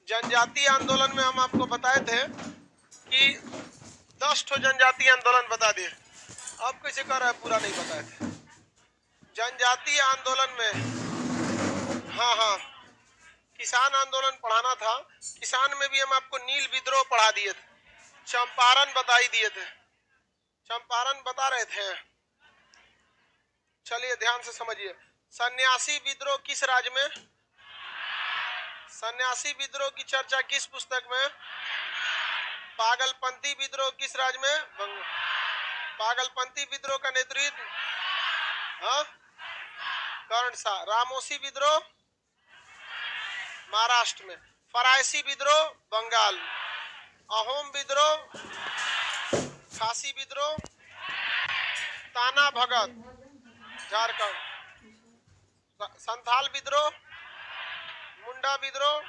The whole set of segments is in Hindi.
जनजातीय आंदोलन में हम आपको बताए थे कि 10 ठो जनजातीय आंदोलन बता दिए। अब कैसे कर रहा है, पूरा नहीं बताए थे। जनजातीय आंदोलन में हाँ किसान आंदोलन पढ़ाना था। किसान में भी हम आपको नील विद्रोह पढ़ा दिए थे, चंपारण बता दिए थे, चंपारण बता रहे थे। चलिए ध्यान से समझिए। सन्यासी विद्रोह किस राज्य में? सन्यासी विद्रोह की चर्चा किस पुस्तक में? पागलपंथी विद्रोह किस राज्य में? पागलपंथी विद्रोह का नेतृत्व कर्ण शाह। रामोसी विद्रोह महाराष्ट्र में। फरायसी विद्रोह बंगाल। अहोम विद्रोह, खासी विद्रोह, ताना भगत झारखंड। संथाल विद्रोह, मुंडा विद्रोह,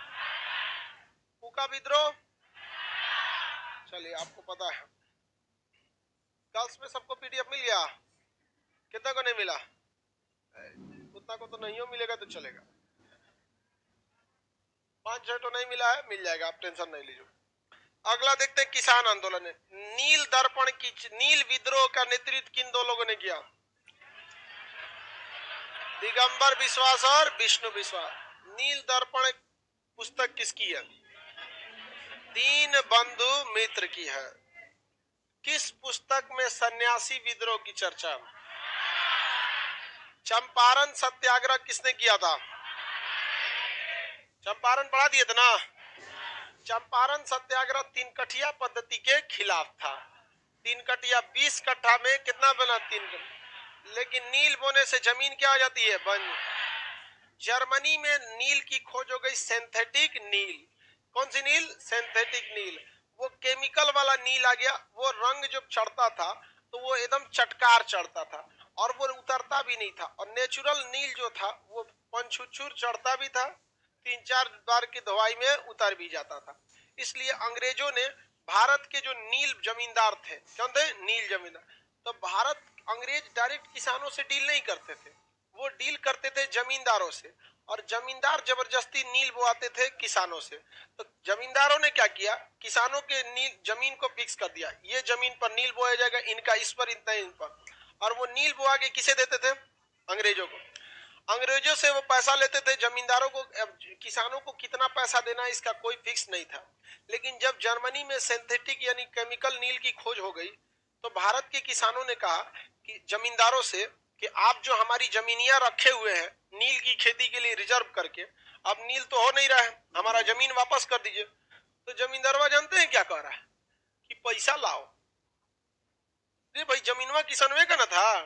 कुका विद्रोह। चलिए आपको पता है। गर्ल्स में सबको पीडीएफ मिल गया? कितना को नहीं मिला? उतना को तो नहीं मिलेगा तो चलेगा। 5-6 तो नहीं मिला है, मिल जाएगा, आप टेंशन नहीं लीजिए। अगला देखते हैं किसान आंदोलन है। नील दर्पण की नील विद्रोह का नेतृत्व किन दो लोगों ने किया? दिगंबर विश्वास और विष्णु विश्वास। नील दर्पण पुस्तक किसकी है? दीन बंधु मित्र की है। किस पुस्तक में सन्यासी विद्रोह की चर्चा? चंपारण सत्याग्रह किसने किया था? चंपारण पढ़ा दिए थे ना। चंपारण सत्याग्रह 3 कठिया पद्धति के खिलाफ था। 3 कठिया 20 कट्ठा में कितना बना? 3 कट्ठा। लेकिन नील बोने से जमीन क्या हो जाती है? बन। जर्मनी में नील की खोज हो गई, सिंथेटिक नील। कौन सी नील? सिंथेटिक नील। वो केमिकल वाला नील आ गया। वो रंग जब चढ़ता था तो वो एकदम चटकार चढ़ता था और वो उतरता भी नहीं था। और नेचुरल नील जो था वो पंचुचुर चढ़ता भी था, 3-4 बार की धोवाई में उतर भी जाता था। इसलिए अंग्रेजों ने भारत के जो नील जमींदार थे, कौन थे? नील जमींदार। तो भारत अंग्रेज डायरेक्ट किसानों से डील नहीं करते थे, वो डील करते थे जमींदारों से। और जमींदार जबरदस्ती नील बोआते थे किसानों से। तो जमींदारों ने क्या किया? किसानों के नील जमीन को फिक्स कर दिया, ये जमीन पर नील बोया जाएगा, इनका इस पर, इतना इन पर। और वो नील बोआ के किसे देते थे? अंग्रेजों को। अंग्रेजों से वो पैसा लेते थे। जमींदारों को, किसानों को कितना पैसा देना है इसका कोई फिक्स नहीं था। लेकिन जब जर्मनी में सिंथेटिक यानी केमिकल नील की खोज हो गई तो भारत के किसानों ने कहा कि जमींदारों से कि आप जो हमारी जमीनियां रखे हुए हैं नील की खेती के लिए रिजर्व करके, अब नील तो हो नहीं रहा है, हमारा जमीन वापस कर दीजिए। तो जमींदारवा जानते हैं क्या कह रहा है? कि पैसा लाओ। अरे भाई जमीनवा किसानवे का ना था,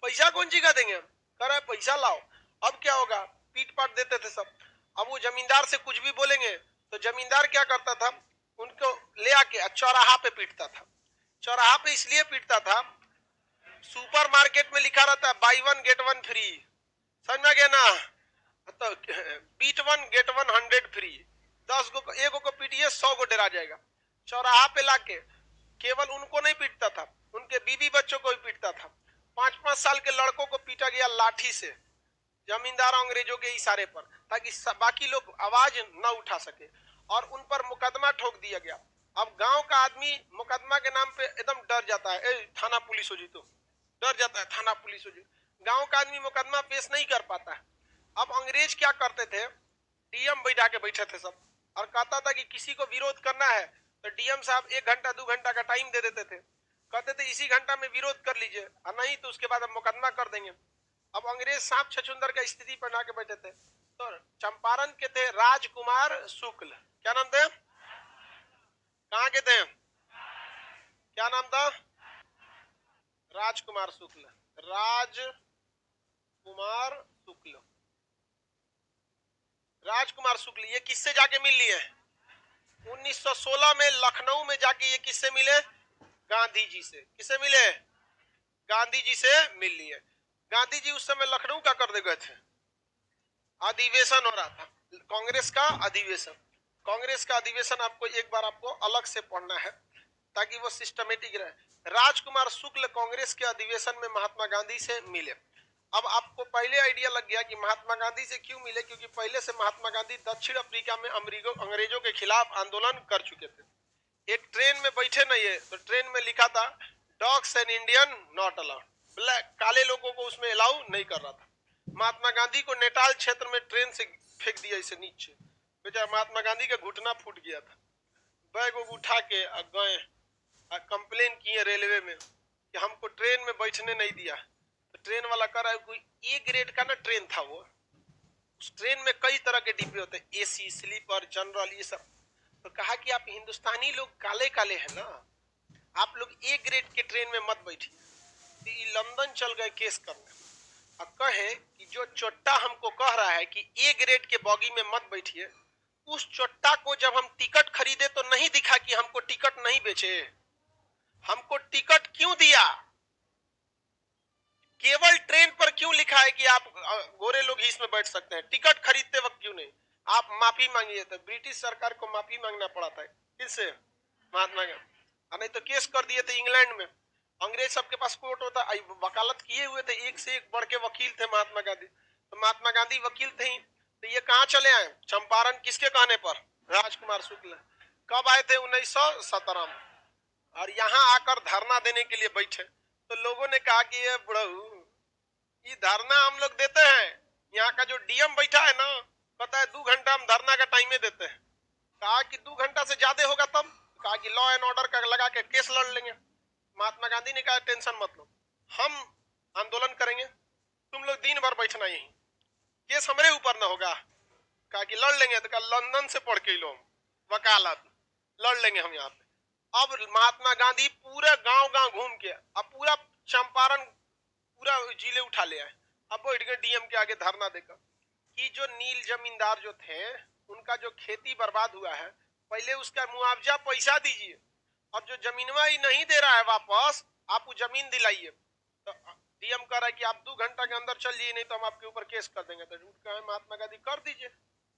पैसा कौन सी का देंगे? कह रहा है पैसा लाओ। अब क्या होगा? पीट पाट देते थे सब। अब वो जमींदार से कुछ भी बोलेंगे तो जमींदार क्या करता था? उनको ले आके चौराहा पे पीटता था। चौराहा पे इसलिए पीटता था, सुपरमार्केट में लिखा रहता है बाई 1 गेट 1 फ्री, समझ में गया ना? तो बीट 1 गेट 1 100 फ्री। 10 को एक को पीटिए 100 को डरा जाएगा। चौराहा पे लाके केवल उनको नहीं पीटता था, उनके बीबी बच्चों को भी पीटता था। 5-5 साल के लड़कों को पीटा गया लाठी से, जमींदार अंग्रेजों के इशारे पर, ताकि बाकी लोग आवाज न उठा सके। और उन पर मुकदमा ठोक दिया गया। अब गांव का आदमी मुकदमा के नाम पे एकदम डर जाता है। थाना पुलिस हो जी तो डर जाता है, थाना पुलिस हो जी। गांव का आदमी मुकदमा पेश नहीं कर पाता है। अब अंग्रेज क्या करते थे? डीएम बैठा के बैठे थे सब, और कहता था कि किसी को विरोध करना है तो डीएम साहब 1 घंटा 2 घंटा का टाइम दे देते थे। कहते थे इसी घंटा में विरोध कर लीजिए, और नहीं तो उसके बाद हम मुकदमा कर देंगे। अब अंग्रेज सांप छछुंदर का स्थिति बना के बैठे थे। तो चंपारण के थे राजकुमार शुक्ल। क्या नाम थे? कहाँ के थे? क्या नाम था? राजकुमार शुक्ल। राजकुमार शुक्ल, राजकुमार शुक्ल। ये किससे जाके मिल लिए? 1916 में लखनऊ में जाके ये किससे मिले? गांधी जी से। किससे मिले? गांधी जी से मिल लिए। गांधी जी उस समय लखनऊ का कर दे गए थे, अधिवेशन हो रहा था कांग्रेस का अधिवेशन। कांग्रेस का अधिवेशन आपको एक बार आपको अलग से पढ़ना है ताकि वो सिस्टमेटिक रहे। राजकुमार शुक्ल कांग्रेस के अधिवेशन में महात्मा गांधी से मिले। अब आपको पहले आइडिया लग गया कि महात्मा गांधी से क्यों मिले, क्योंकि पहले से महात्मा गांधी दक्षिण अफ्रीका में अंग्रेजों के खिलाफ आंदोलन कर चुके थे। एक ट्रेन में बैठे नहीं है तो ट्रेन में लिखा था dogs and Indian not allowed, black काले लोगों को उसमें अलाउ नहीं कर रहा था। महात्मा गांधी को नेटाल क्षेत्र में ट्रेन से फेंक दिया इसे नीचे, बेचारा महात्मा गांधी का घुटना फूट गया था। बैग उठा के गए, कंप्लेन किए रेलवे में कि हमको ट्रेन में बैठने नहीं दिया। तो ट्रेन वाला कह रहा है कोई ए ग्रेड का ना ट्रेन था वो, उस ट्रेन में कई तरह के डिब्बे होते हैं, एसी, स्लीपर, जनरल, ये सब। तो कहा कि आप हिंदुस्तानी लोग काले काले हैं ना, आप लोग ए ग्रेड के ट्रेन में मत बैठिए। तो लंदन चल गए केस करने और कहे कि जो चोट्टा हमको कह रहा है कि ए ग्रेड के बॉगी में मत बैठिए, उस चोट्टा को जब हम टिकट खरीदे तो नहीं दिखा कि हमको टिकट नहीं बेचे, हमको टिकट क्यों दिया? केवल ट्रेन पर क्यों लिखा है कि आप गोरे लोग ही इसमें बैठ सकते हैं, टिकट खरीदते वक्त क्यों नहीं? आप माफी मांगिए। तो ब्रिटिश सरकार को माफी मांगना पड़ा था किससे? महात्मा गांधी। नहीं तो केस कर दिए थे इंग्लैंड में। अंग्रेज सबके पास कोर्ट होता, वकालत किए हुए थे, एक से एक बढ़ के वकील थे महात्मा गांधी। तो महात्मा गांधी वकील थे ही, तो ये कहाँ चले आए? चंपारण। किसके कहने पर? राजकुमार शुक्ल। कब आए थे? 1917 में। और यहाँ आकर धरना देने के लिए बैठे तो लोगों ने कहा कि ये बुढ़ऊ, ये धरना हम लोग देते हैं, यहाँ का जो डीएम बैठा है ना, पता है 2 घंटा हम धरना का टाइम देते हैं। कहा कि 2 घंटा से ज्यादा होगा तब। कहा कि लॉ एंड ऑर्डर का लगा के केस लड़ लेंगे। महात्मा गांधी ने कहा टेंशन मत लो, हम आंदोलन करेंगे, तुम लोग दिन भर बैठना यहीं, केस हमारे ऊपर ना होगा। कहा कि लड़ लेंगे। तो कहा लंदन से पढ़ के लो वकालत, लड़ लेंगे हम यहाँ पे। अब महात्मा गांधी पूरे गांव गांव घूम के अब पूरा चंपारण पूरा जिले उठा ले आए। अब बैठ गए डीएम के आगे धरना देकर कि जो नील जमींदार जो थे उनका जो खेती बर्बाद हुआ है, पहले उसका मुआवजा पैसा दीजिए, और जो जमीनवा ही नहीं दे रहा है वापस, आप वो जमीन दिलाइए। तो डीएम कह रहा है कि आप 2 घंटा के अंदर चलिए, नहीं तो हम आपके ऊपर केस कर देंगे। तो महात्मा गांधी कर दीजिए,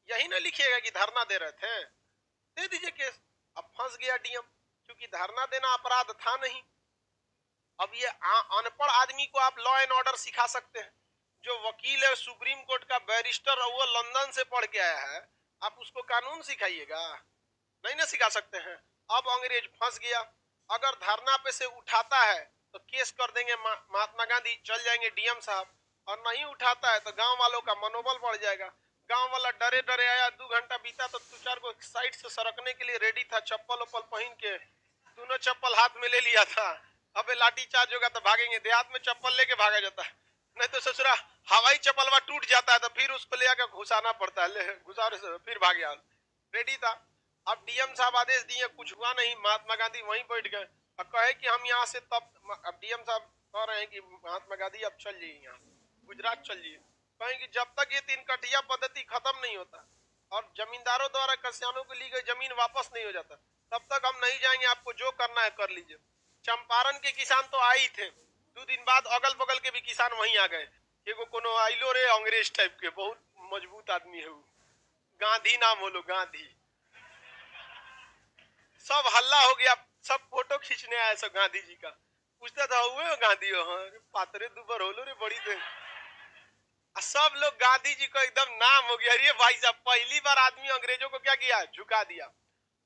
यही ना लिखिएगा कि धरना दे रहे थे, दे दीजिए केस। अब फंस गया डीएम, क्योंकि धरना देना अपराध था नहीं। अब ये अनपढ़ आदमी को आप लॉ एंड ऑर्डर सिखा सकते हैं, जो वकील है सुप्रीम कोर्ट का बैरिस्टर और वो लंदन से पढ़ के आया है, आप उसको कानून सिखाइएगा? नहीं ना सिखा सकते हैं। अब अंग्रेज फंस गया, अगर धरना पे से उठाता है तो केस कर देंगे महात्मा गांधी, चल जाएंगे डीएम साहब, और नहीं उठाता है तो गांव वालों का मनोबल बढ़ जाएगा। गांव वाला डरे डरे आया, 2 घंटा बीता तो 2-4 को साइड से सरकने के लिए रेडी था, चप्पल उप्पल पहन के, दोनों चप्पल हाथ में ले लिया था। अबे लाठी चार्ज होगा तो भागेंगे, देहात में चप्पल लेके भागा जाता है, नहीं तो ससुरा हवाई चप्पलवा टूट जाता है तो फिर उसको ले आकर घुसाना पड़ता है, घुसा फिर भाग गया, रेडी था। अब डीएम साहब आदेश दिए, कुछ हुआ नहीं, महात्मा गांधी वहीं बैठ गए और कहे कि हम यहाँ से तब। अब डीएम साहब कह रहे हैं कि महात्मा गांधी अब चल जाइए, यहाँ गुजरात चल जाइए। कहें कि जब तक ये 3 कटिया पद्धति खत्म नहीं होता और जमींदारों द्वारा किसानों को ली गई जमीन वापस नहीं हो जाता, तब तक हम नहीं जाएंगे, आपको जो करना है कर लीजिए। चंपारण के किसान तो आए ही थे, 2 दिन बाद अगल बगल के भी किसान वहीं आ गए। एगो कोनो आइलो रे अंग्रेज टाइप के, बहुत मजबूत आदमी है वो, गांधी नाम हो लो, गांधी। सब हल्ला हो गया, सब फोटो खींचने आए सब गांधी जी का। पूछता था हुए गांधी हो? हाँ, पातरे दुबर हो लो रे बड़ी थे। सब लोग गांधी जी को एकदम नाम हो गया। अरे भाई साहब, पहली बार आदमी अंग्रेजों को क्या किया? झुका दिया,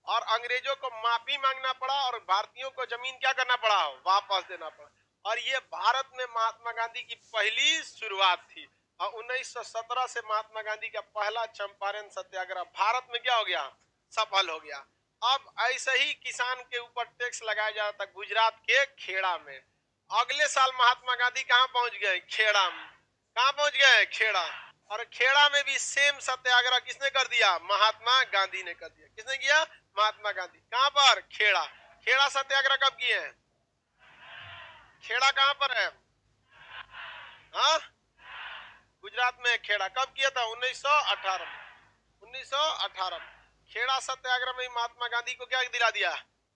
और अंग्रेजों को माफी मांगना पड़ा, और भारतीयों को जमीन क्या करना पड़ा? वापस देना पड़ा। और ये भारत में महात्मा गांधी की पहली शुरुआत थी। और 1917 से महात्मा गांधी का पहला चंपारण सत्याग्रह भारत में क्या हो गया? सफल हो गया। अब ऐसे ही किसान के ऊपर टैक्स लगाया जा रहा था गुजरात के खेड़ा में। अगले साल महात्मा गांधी कहाँ पहुंच गए? खेड़ा में। कहाँ पहुंच गए? खेड़ा। और खेड़ा में भी सेम सत्याग्रह किसने कर दिया? महात्मा गांधी ने कर दिया। किसने किया? महात्मा गांधी। कहाँ पर? खेड़ा। खेड़ा सत्याग्रह कब किए हैं? खेड़ा कहाँ पर है? हाँ, गुजरात में खेड़ा। कब किया था? 1918 में। 1918 में खेड़ा सत्याग्रह में महात्मा गांधी को क्या दिला दिया?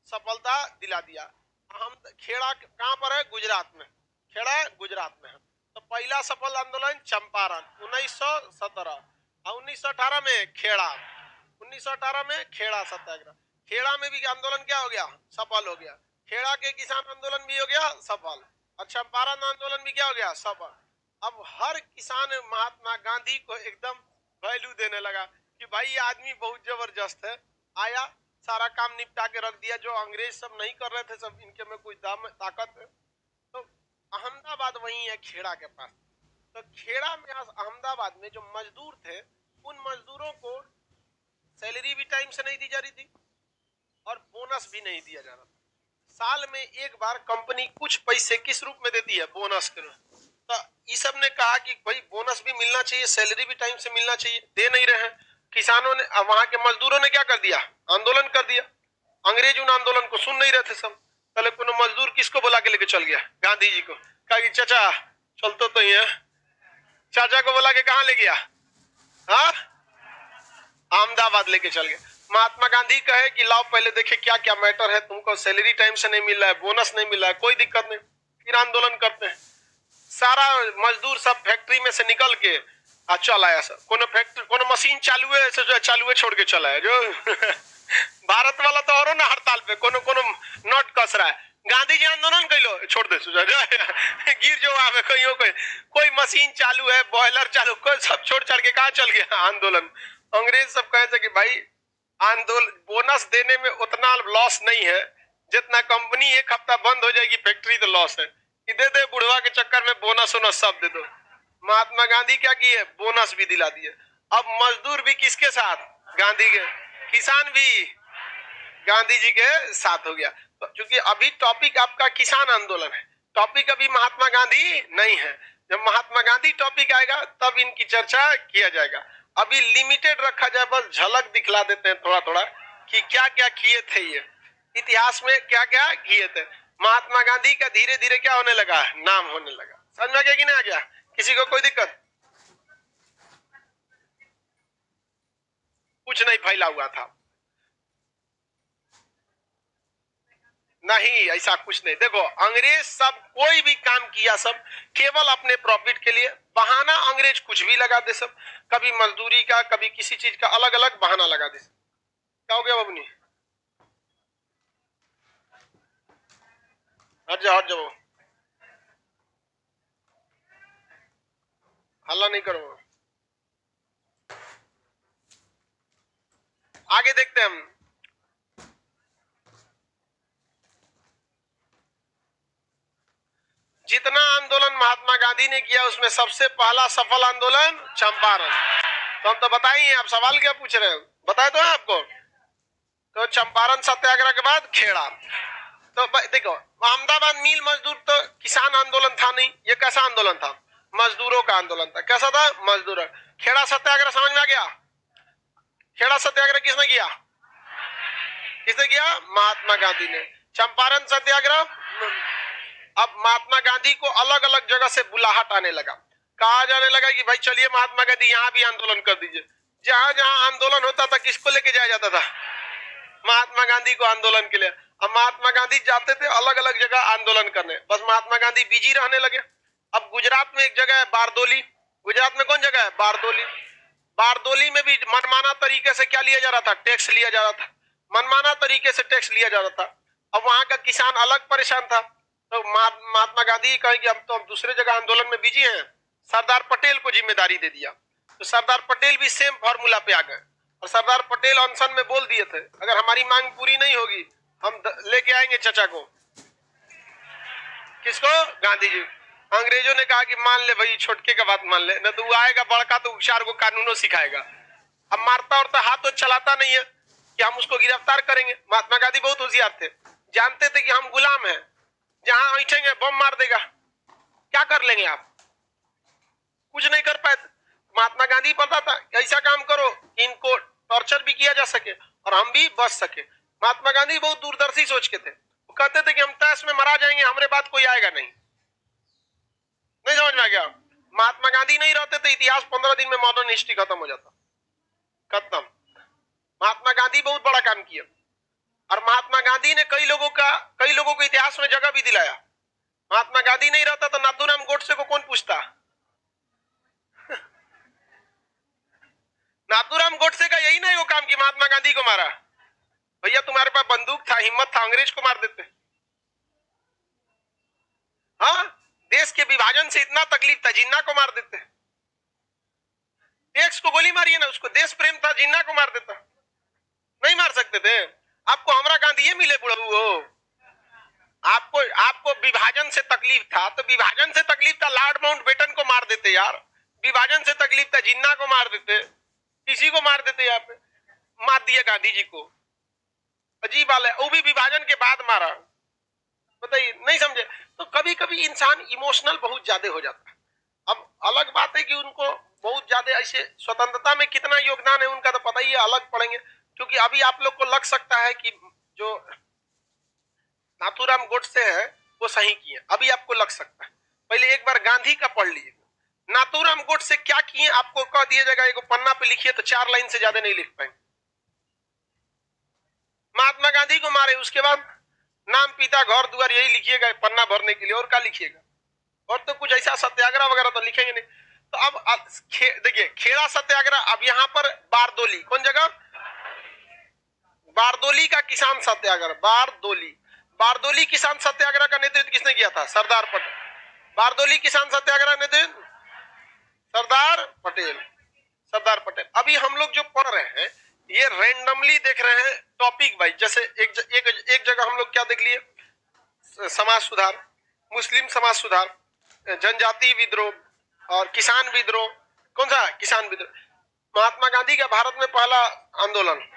सफलता दिला दिया। हम खेड़ा कहाँ पर है? गुजरात में। खेड़ा गुजरात में है। तो पहला सफल आंदोलन चंपारण 1917, और 1918 में खेड़ा। 1918 में खेड़ा सत्याग्रह। खेड़ा में भी आंदोलन क्या हो गया? सफल हो गया। खेड़ा के किसान आंदोलन भी हो गया सफल, और चंपारण आंदोलन भी क्या हो गया? सफल। अब हर किसान महात्मा गांधी को एकदम वैल्यू देने लगा कि भाई ये आदमी बहुत जबरदस्त है, आया सारा काम निपटा के रख दिया, जो अंग्रेज सब नहीं कर रहे थे, सब इनके में कोई दम ताकत है। तो अहमदाबाद वही है खेड़ा के पास। तो खेड़ा में अहमदाबाद में जो मजदूर थे, उन मजदूरों को सैलरी भी टाइम से नहीं दी जा रही थी और बोनस भी नहीं दिया जा रहा था। साल में एक बार कंपनी कुछ पैसे किस रूप में देती है, बोनस के रूप। तो ये सब ने कहा कि भाई बोनस भी मिलना चाहिए, सैलरी भी टाइम से मिलना चाहिए, दे नहीं रहे हैं। किसानों ने, वहां के मजदूरों ने क्या कर दिया, आंदोलन कर दिया। अंग्रेज उन आंदोलन को सुन नहीं रहे थे सब। पहले कोनो मजदूर किसको बुला के लेके चल गया, गांधी जी को, कहा कि चाचा चलते तो ही है। चाचा को बुला के कहाँ ले गया, हाँ अहमदाबाद लेके चल गया। महात्मा गांधी कहे कि लाओ पहले देखे क्या क्या मैटर है, तुमको सैलरी टाइम से नहीं मिल रहा है, बोनस नहीं मिल रहा है, कोई दिक्कत नहीं, फिर आंदोलन करते हैं। सारा मजदूर सब फैक्ट्री में से निकल के चल आया। सब कोनो फैक्ट्री, कोनो मशीन चालू है, चालू है छोड़ के चला है जो भारत वाला तो और ना हड़ताल पे, कोनो कोनो नट कस रहा है। गांधी जी आंदोलन कैलो छोड़ दे गिर जो आवे कहीं कोई मशीन चालू है, बॉयलर चालू, कोई सब छोड़ छाड़ के कहा चल गया आंदोलन। अंग्रेज सब कहे थे कि भाई आंदोलन, बोनस देने में उतना लॉस नहीं है जितना कंपनी एक हफ्ता बंद हो जाएगी फैक्ट्री तो लॉस है, कि दे दे बुढ़वा के चक्कर में बोनस वोनस सब दे दो। महात्मा गांधी क्या किए, बोनस भी दिला दिए। अब मजदूर भी किसके साथ, गांधी के, किसान भी गांधी जी के साथ हो गया। तो चूंकि अभी टॉपिक आपका किसान आंदोलन है, टॉपिक अभी महात्मा गांधी नहीं है। जब महात्मा गांधी टॉपिक आएगा तब इनकी चर्चा किया जाएगा। अभी लिमिटेड रखा जाए, बस झलक दिखला देते हैं थोड़ा थोड़ा कि क्या क्या किए थे, ये इतिहास में क्या क्या किए थे। महात्मा गांधी का धीरे धीरे क्या होने लगा, नाम होने लगा। समझ में गया कि नहीं आ गया, किसी को कोई दिक्कत, कुछ नहीं फैला हुआ था, नहीं ऐसा कुछ नहीं। देखो अंग्रेज सब कोई भी काम किया सब केवल अपने प्रॉफिट के लिए, बहाना अंग्रेज कुछ भी लगा दे सब, कभी मजदूरी का, कभी किसी चीज का अलग अलग बहाना लगा दे। क्या हो गया बबनी, हट जाओ हट जाओ, हल्ला नहीं करो। आगे देखते हैं हम। जितना आंदोलन महात्मा गांधी ने किया उसमें सबसे पहला सफल आंदोलन चंपारण। तो हम तो बताइए, आप सवाल क्या पूछ रहे हो, बताए तो है आपको। तो चंपारण सत्याग्रह के बाद खेड़ा। तो देखो अहमदाबाद मिल मजदूर तो किसान आंदोलन था नहीं, ये कैसा आंदोलन था, मजदूरों का आंदोलन था। कैसा था, मजदूर। खेड़ा सत्याग्रह समझ में आ गया, खेड़ा सत्याग्रह किसने किया, किसने किया, महात्मा गांधी ने। चंपारण सत्याग्रह, अब महात्मा गांधी को अलग अलग जगह से बुलाहट आने लगा, कहा जाने लगा कि भाई चलिए महात्मा गांधी यहाँ भी आंदोलन कर दीजिए। जहां जहां आंदोलन होता था किसको लेके जाया जाता था, महात्मा गांधी को आंदोलन के लिए। अब महात्मा गांधी जाते थे अलग अलग जगह आंदोलन करने, बस महात्मा गांधी बिजी रहने लगे। अब गुजरात में एक जगह है बारदोली, गुजरात में कौन जगह है, बारदोली। बारदोली में भी मनमाना तरीके से क्या लिया जा रहा था, टैक्स लिया जा रहा था, मनमाना तरीके से टैक्स लिया जा रहा था। अब वहां का किसान अलग परेशान था। तो महात्मा गांधी कहे कि हम तो दूसरे जगह आंदोलन में बिजी हैं, सरदार पटेल को जिम्मेदारी दे दिया। तो सरदार पटेल भी सेम फॉर्मूला पे आ गए और सरदार पटेल अनशन में बोल दिए थे अगर हमारी मांग पूरी नहीं होगी हम लेके आएंगे चचा को, किसको, गांधी जी। अंग्रेजों ने कहा कि मान ले भाई, छोटके का बात मान ले, न तो वो आएगा बड़का तो चार को कानूनों सिखाएगा। अब मारता और हाथ तो चलाता नहीं है कि हम उसको गिरफ्तार करेंगे। महात्मा गांधी बहुत होशियार थे, जानते थे कि हम गुलाम हैं, जहां बैठेंगे बम मार देगा, क्या कर लेंगे आप, कुछ नहीं कर पाए। महात्मा गांधी पता था ऐसा काम करो कि इनको टॉर्चर भी किया जा सके और हम भी बच सके। महात्मा गांधी बहुत दूरदर्शी सोच के थे, वो कहते थे कि हम तैश में मरा जाएंगे, हमारे बात कोई आएगा नहीं। नहीं समझ में आ गया, महात्मा गांधी नहीं रहते तो इतिहास 15 दिन में मॉडर्न हिस्ट्री खत्म हो जाता, खत्म। महात्मा गांधी बहुत बड़ा काम किया और महात्मा गांधी ने कई लोगों को इतिहास में जगह भी दिलाया। महात्मा गांधी नहीं रहता तो नाथूराम गोडसे को कौन पूछता, नाथूराम गोडसे का यही नहीं वो काम कि महात्मा गांधी को मारा। भैया तुम्हारे पास बंदूक था, हिम्मत था, अंग्रेज को मार देते। हाँ देश के विभाजन से इतना तकलीफ था, जिन्ना को मार देते। टैक्स को गोली मारिए ना, उसको देश प्रेम था, जिन्ना को मार देता। नहीं मार सकते थे। आपको हमरा गांधी ये मिले बुढ़ऊ हो? आपको विभाजन से तकलीफ था, तो विभाजन से तकलीफ था लॉर्ड माउंटबेटन को मार देते यार। विभाजन से तकलीफ था, जिन्ना को मार देते, किसी को मार देते। यहाँ पे मार दिया गांधी जी को, अजीब हाल है। वो भी विभाजन के बाद मारा, बताइए, नहीं समझे? तो कभी कभी इंसान इमोशनल बहुत ज्यादा हो जाता है। अब अलग बात है कि उनको बहुत ज्यादा ऐसे स्वतंत्रता में कितना योगदान है उनका तो पता ही है, अलग पढ़ेंगे। क्योंकि अभी आप लोग को लग सकता है कि जो नाथूराम गोडसे है वो सही किए, अभी आपको लग सकता है। पहले एक बार गांधी का पढ़ लीजिए, नाथूराम गोडसे क्या किए आपको कह दिया जाएगा। एक पन्ना पे लिखिए तो 4 लाइन से ज्यादा नहीं लिख पाएंगे। महात्मा गांधी को मारे, उसके बाद नाम, पिता, घर द्वार यही लिखिएगा पन्ना भरने के लिए, और क्या लिखिएगा? और तो कुछ ऐसा सत्याग्रह वगैरह तो लिखेंगे नहीं। तो अब देखिए, खेड़ा सत्याग्रह। अब यहाँ पर बारदोली, कौन जगह? बारदोली का किसान सत्याग्रह। बारदोली किसान सत्याग्रह का नेतृत्व किसने किया था? सरदार पटेल। बारदोली किसान सत्याग्रह नेतृत्व सरदार पटेल। अभी हम लोग जो पढ़ रहे हैं ये रैंडमली देख रहे हैं टॉपिक वाइज। जैसे एक जगह हम लोग क्या देख लिए? समाज सुधार, मुस्लिम समाज सुधार, जनजातीय विद्रोह और किसान विद्रोह। कौन सा? किसान विद्रोह। महात्मा गांधी का भारत में पहला आंदोलन,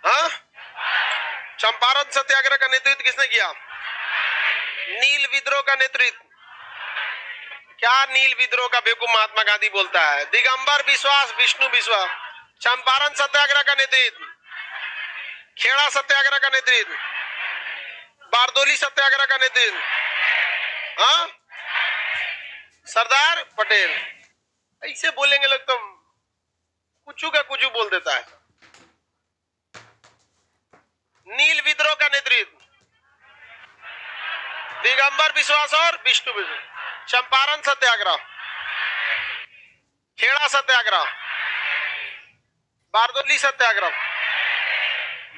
हाँ, चंपारण सत्याग्रह का नेतृत्व किसने किया? नील विद्रोह का नेतृत्व। क्या नील विद्रोह का बेवकूफ महात्मा गांधी बोलता है? दिगंबर विश्वास, विष्णु विश्वास। चंपारण सत्याग्रह का नेतृत्व, खेड़ा सत्याग्रह का नेतृत्व, बारदोली सत्याग्रह का नेतृत्व, हाँ, सरदार पटेल। ऐसे बोलेंगे लोग तो कुछ का कुछ बोल देता है। नील विद्रोह का नेतृत्व दिगंबर विश्वास और विष्णु विश्वास। चंपारण सत्याग्रह, खेड़ा सत्याग्रह, बारदोली सत्याग्रह,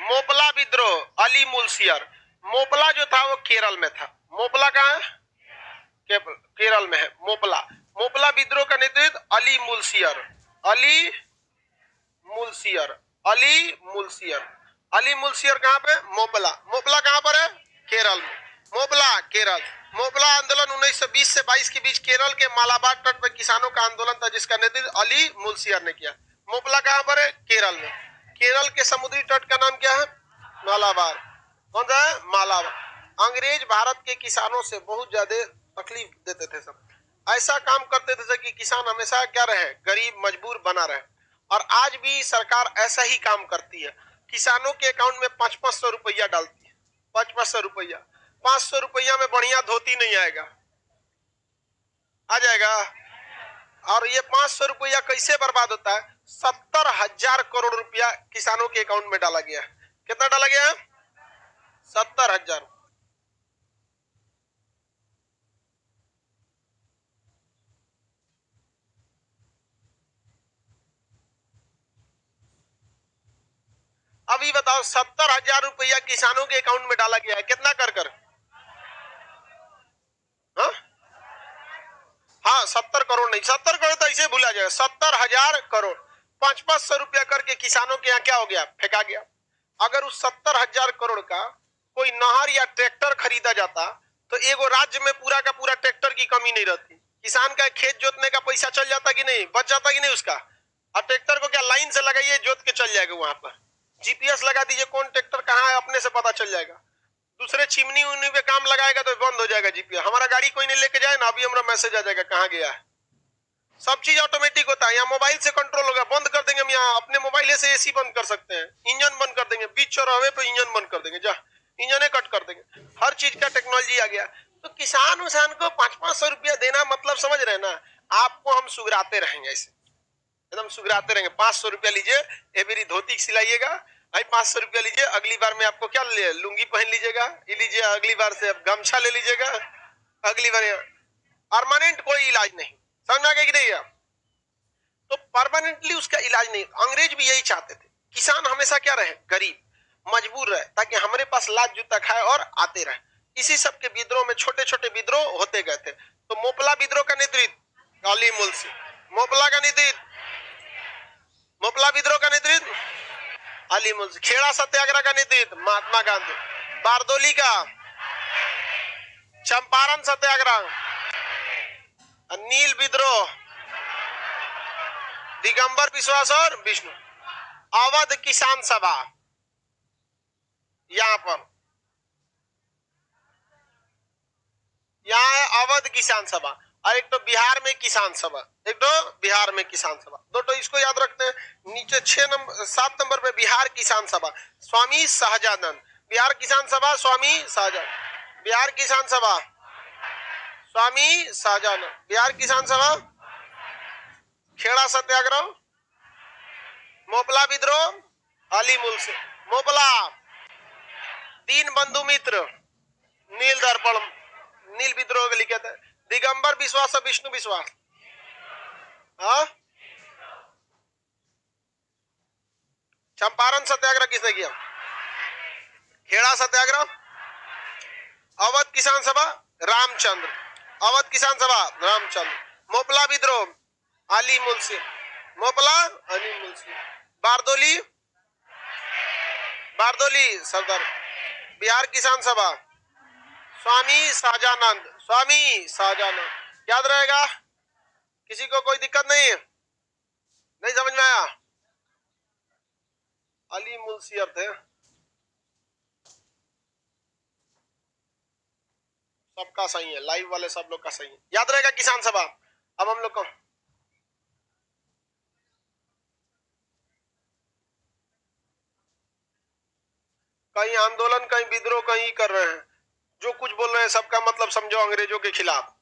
मोपला विद्रोह, अली मुल्सियर। मोपला जो था वो केरल में था। मोपला कहाँ है? केरल में है मोपला। मोपला विद्रोह का नेतृत्व अली मुल्सियर। अली मुल्सियर कहाँ पे? मोपला। मोपला कहाँ पर है? केरल में। मोपला, केरल। मोपला आंदोलन 1920 से 22 के बीच केरल के मालाबार तट पर किसानों का आंदोलन था, जिसका नेतृत्व अली मुल्सियर ने किया। मोपला कहाँ पर है? केरल में। केरल के समुद्री तट का नाम क्या है? मालाबार। कौन सा है? मालाबार। अंग्रेज भारत के किसानों से बहुत ज्यादा तकलीफ देते थे। सब ऐसा काम करते थे कि किसान हमेशा क्या रहे? गरीब, मजबूर बना रहे। और आज भी सरकार ऐसा ही काम करती है। किसानों के अकाउंट में 500-500 रुपया डालती है। 500 रुपया। 500 रुपया में बढ़िया धोती नहीं आएगा, आ जाएगा? और ये 500 रुपया कैसे बर्बाद होता है? 70,000 करोड़ रुपया किसानों के अकाउंट में डाला गया है। कितना डाला गया है? 70,000। अभी बताओ, 70,000 रुपया किसानों के अकाउंट में डाला गया है। कितना कर कर? हाँ, 70 करोड़ नहीं, 70 करोड़ तो ऐसे भूला जाएगा। 70,000 करोड़ 500 रुपया करके किसानों के यहाँ क्या हो गया? फेंका गया। अगर उस 70,000 करोड़ का कोई नहर या ट्रैक्टर खरीदा जाता तो एगो राज्य में पूरा का पूरा ट्रैक्टर की कमी नहीं रहती। किसान का खेत जोतने का पैसा चल जाता कि नहीं? बच जाता कि नहीं उसका? और ट्रैक्टर को क्या लाइन से लगाइए, जोत के चल जाएगा। वहां पर जीपीएस लगा दीजिए, कौन ट्रैक्टर कहाँ है अपने से पता चल जाएगा। दूसरे चिमनी उमनी पे काम लगाएगा तो बंद हो जाएगा जीपीएस। हमारा गाड़ी कोई नहीं लेके जाए ना, अभी हमारा मैसेज आ जाएगा कहाँ गया है। सब चीज ऑटोमेटिक होता है। यहाँ मोबाइल से कंट्रोल होगा। बंद कर देंगे हम, यहाँ अपने मोबाइल से एसी बंद कर सकते हैं, इंजन बंद कर देंगे, बीच चौराहे पे इंजन बंद कर देंगे, जा इंजन कट कर देंगे। हर चीज का टेक्नोलॉजी आ गया। तो किसान उसान को 500-500 रुपया देना मतलब समझ रहे ना? आपको हम सुगराते रहेंगे, ऐसे एकदम सुगराते रहेंगे। 500 रुपया लीजिए, ये मेरी धोती सिलाइएगा। भाई 500 रुपया लीजिए, अगली बार में आपको क्या ले? लुंगी पहन लीजिएगा, ये लीजिए। अगली बार से अब गमछा ले लीजिएगा, अगली बार। परमानेंट कोई इलाज नहीं, समझ आ गया कि नहीं? तो परमानेंटली उसका इलाज नहीं। अंग्रेज भी यही चाहते थे, किसान हमेशा क्या रहे? गरीब, मजबूर रहे, ताकि हमारे पास लात जूता खाए और आते रहे। इसी सब के विद्रोह में छोटे छोटे विद्रोह होते गए थे। तो मोपला विद्रोह का नेतृत्व अली मुल्सी, मोपला का नेतृत्व, मोपला विद्रोह का नेतृत्व अली मुल्सी, खेड़ा सत्याग्रह का नेतृत्व महात्मा गांधी, बारदोली का, चंपारण सत्याग्रह, नील विद्रोह दिगंबर विश्वास और विष्णु, अवध किसान सभा, यहां पर यहाँ है अवध किसान सभा, और एक तो बिहार में किसान सभा, एक तो बिहार में किसान सभा, दो तो इसको याद रखते हैं। नीचे 7 नंबर पे बिहार किसान सभा स्वामी सहजानंद, बिहार किसान सभा स्वामी सहजानंद, बिहार किसान सभा स्वामी सहजानंद, बिहार किसान सभा, खेड़ा सत्याग्रह, मोपला विद्रोह अली मुल्सी, मोपला, तीन बंधु मित्र, नील दर्पण, नील विद्रोह के लिखे थे, दिगंबर विश्वास और विष्णु विश्वास, चंपारण सत्याग्रह किसने किया? खेड़ा सत्याग्रह, अवध किसान सभा रामचंद्र, अवध किसान सभा रामचंद्र, मोपला विद्रोह अली मुल्सी, मोपला अली मुल्सी, बारदोली, बारदोली सरदार, बिहार किसान सभा स्वामी सहजानंद, स्वामी सहजानंद, याद रहेगा? किसी को कोई दिक्कत नहीं? नहीं समझ में आया? अली मुल्सी अर्थ है सबका सही है, लाइव वाले सब लोग का सही है, याद रहेगा किसान सभा। अब हम लोग को कहीं आंदोलन, कहीं विद्रोह, कहीं कर रहे हैं, जो कुछ बोल रहे हैं सबका मतलब समझो अंग्रेजों के खिलाफ,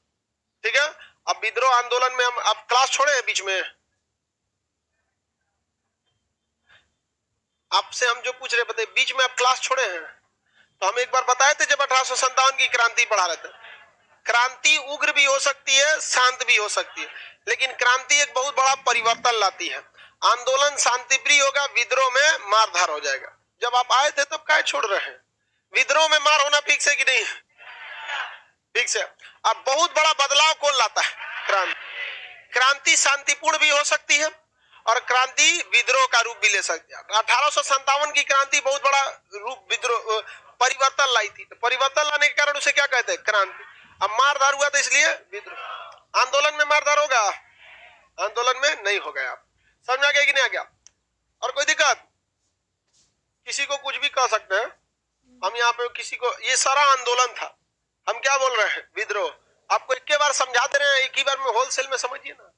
ठीक है? अब विद्रोह आंदोलन में हम अब क्लास छोड़े हैं बीच में, आपसे हम जो पूछ रहे बताइए, बीच में आप क्लास छोड़े हैं? तो हम एक बार बताए थे जब 1857 की क्रांति पढ़ा रहे थे, क्रांति उग्र भी हो सकती है, शांत भी हो सकती है, लेकिन क्रांति एक बहुत बड़ा परिवर्तन लाती है। आंदोलन शांतिप्रिय होगा, विद्रोह में मारधार हो जाएगा। जब आप आए थे तब क्या छोड़ रहे हैं? विद्रोह में मार होना फिक्स है कि नहीं? फिक्स है। अब बहुत बड़ा बदलाव कौन लाता है? क्रांति। क्रांति शांतिपूर्ण भी हो सकती है और क्रांति विद्रोह का रूप भी ले सकती है। 1857 की क्रांति बहुत बड़ा रूप विद्रोह परिवर्तन लाई थी, तो परिवर्तन लाने के कारण उसे क्या कहते हैं? क्रांति। अब मारधार हुआ तो इसलिए विद्रोह। आंदोलन में मारधार होगा? आंदोलन में नहीं होगा। आप समझ आ गया कि नहीं आ गया? और कोई दिक्कत? किसी को कुछ भी कह सकते हैं हम यहाँ पे, किसी को, ये सारा आंदोलन था, हम क्या बोल रहे हैं? विद्रोह। आपको एक बार समझा दे रहे हैं, एक ही बार में होलसेल में समझिए ना,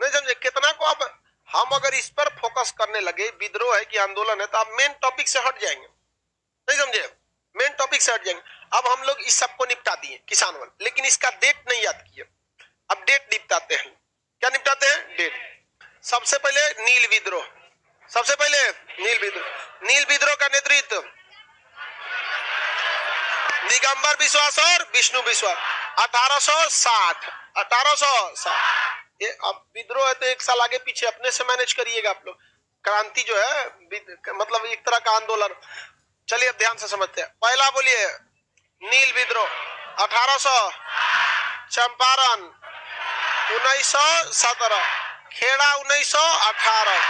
नहीं समझे? कितना को अब हम अगर इस पर फोकस करने लगे विद्रोह है कि आंदोलन है, तो आप मेन टॉपिक से हट जाएंगे, नहीं समझे? मेन टॉपिक से हट जाएंगे। अब हम लोग इस सबको निपटा दिए किसान वाले, लेकिन इसका डेट नहीं याद किए। अब डेट निपटाते हैं। क्या निपटाते हैं? डेट। सबसे पहले नील विद्रोह, सबसे पहले नील विद्रोह। नील विद्रोह का नेतृत्व दिगंबर विश्वास और विष्णु विश्वास, 1860। 1860। ये अब विद्रोह है तो एक साल आगे पीछे अपने से मैनेज करिएगा आप लोग। क्रांति जो है मतलब एक तरह का आंदोलन। चलिए अब ध्यान से समझते हैं। पहला बोलिए नील विद्रोह 1800, चंपारण 1917, खेड़ा 1918,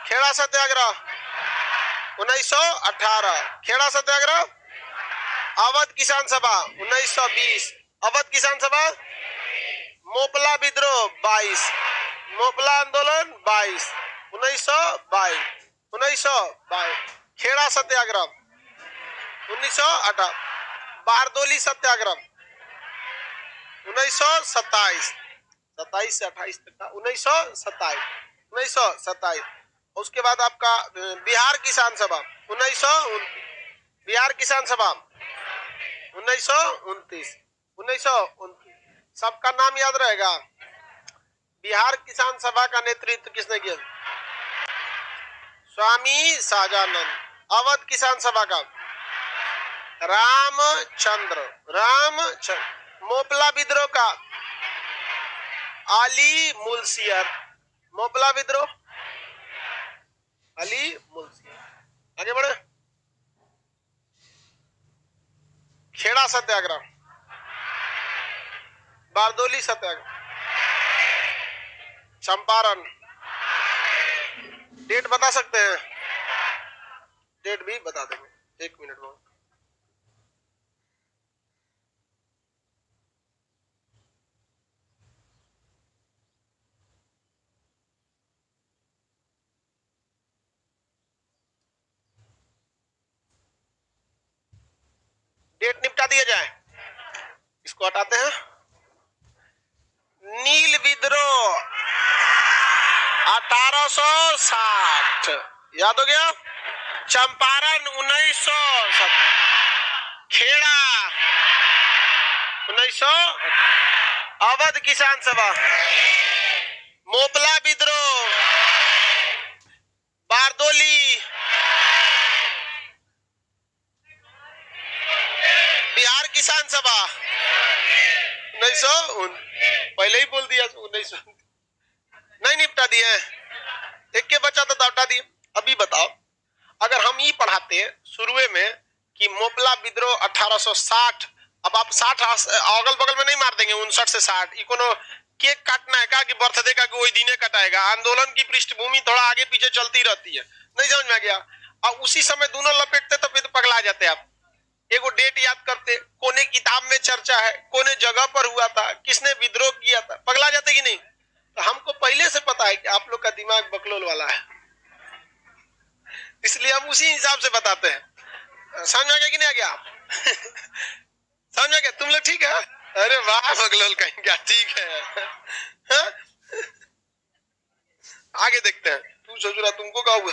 खेड़ा सत्याग्रह 1918, खेड़ा सत्याग्रह, अवध किसान सभा 1920, अवध किसान सभा, मोपला विद्रोह 22, मोपला आंदोलन 22, 1922, खेड़ा सत्याग्रह 1918, बारदोली सत्याग्रह 1927, 27 से 28 तक था, 1927। उसके बाद आपका बिहार किसान सभा 1929, बिहार किसान सभा 1929, 1929। सबका नाम याद रहेगा। बिहार किसान सभा का नेतृत्व किसने किया? स्वामी सहजानंद। अवध किसान सभा का रामचंद्र। मोपला विद्रोह का अली मुल्सियर। मोपला विद्रोह अली मुल्सियर। आगे बढ़े। खेड़ा नर्मदा सत्याग्रह, बारदोली सत्याग्रह, चंपारण। डेट बता सकते हैं? डेट भी बता देंगे, 1 मिनट में। डेट निपटा दिया जाए, इसको हटाते हैं। नील विद्रोह 1860, याद हो गया। चंपारण 1900, खेड़ा 1900, अवध किसान सभा, मोपला विद्रोह, बारदोली, बिहार किसान सभा 1900, पहले ही बोल दिया 1900, नहीं निपटा दिए, एक के बचा तो हटा दिए। अभी बताओ, अगर हम ये पढ़ाते शुरुए में कि मोपला विद्रोह 1860, अब आप 60 अगल बगल में नहीं मार देंगे 59 से 60, इकोनो केक काटना है का कि बर्थडे का कोई दिन कटाएगा? आंदोलन की पृष्ठभूमि थोड़ा आगे पीछे चलती रहती है, नहीं समझ में आ गया? और उसी समय दोनों लपेटते तो फिर तो पगला जाते आप। एगो डेट याद करते, कोने किताब में चर्चा है, कोने जगह पर हुआ था, किसने विद्रोह किया था, पगला जाते कि नहीं? तो हमको पहले से पता है कि आप लोग का दिमाग बकलोल वाला है, इसलिए हम उसी हिसाब से बताते हैं। समझ में आ गया कि नहीं आ गया आप? समझ में आ गया? तुम लोग ठीक है? अरे वाह बकलोल कहीं क्या, ठीक है। हा? आगे देखते हैं। तू सोच रहा तुमको क्या हुआ?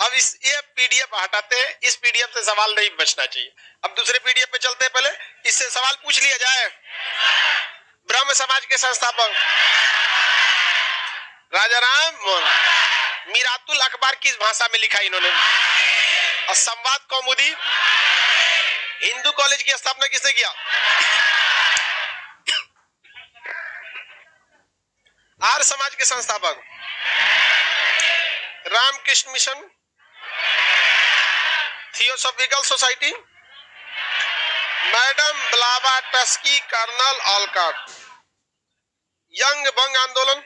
अब ये पीडीएफ हटाते हैं, इस पीडीएफ से सवाल नहीं बचना चाहिए। अब दूसरे पीडीएफ पे चलते हैं, पहले इससे सवाल पूछ लिया जाए। ब्रह्म समाज के संस्थापक राजा राम मोहन। मीरातुल अखबार किस भाषा में लिखा इन्होंने? और संवाद कौमुदी, हिंदू कॉलेज की स्थापना किसने किया? आर्य समाज के संस्थापक Ramakrishna mission, theosophical society, madam Blavatsky, colonel Olcott. Young Banga आंदोलन,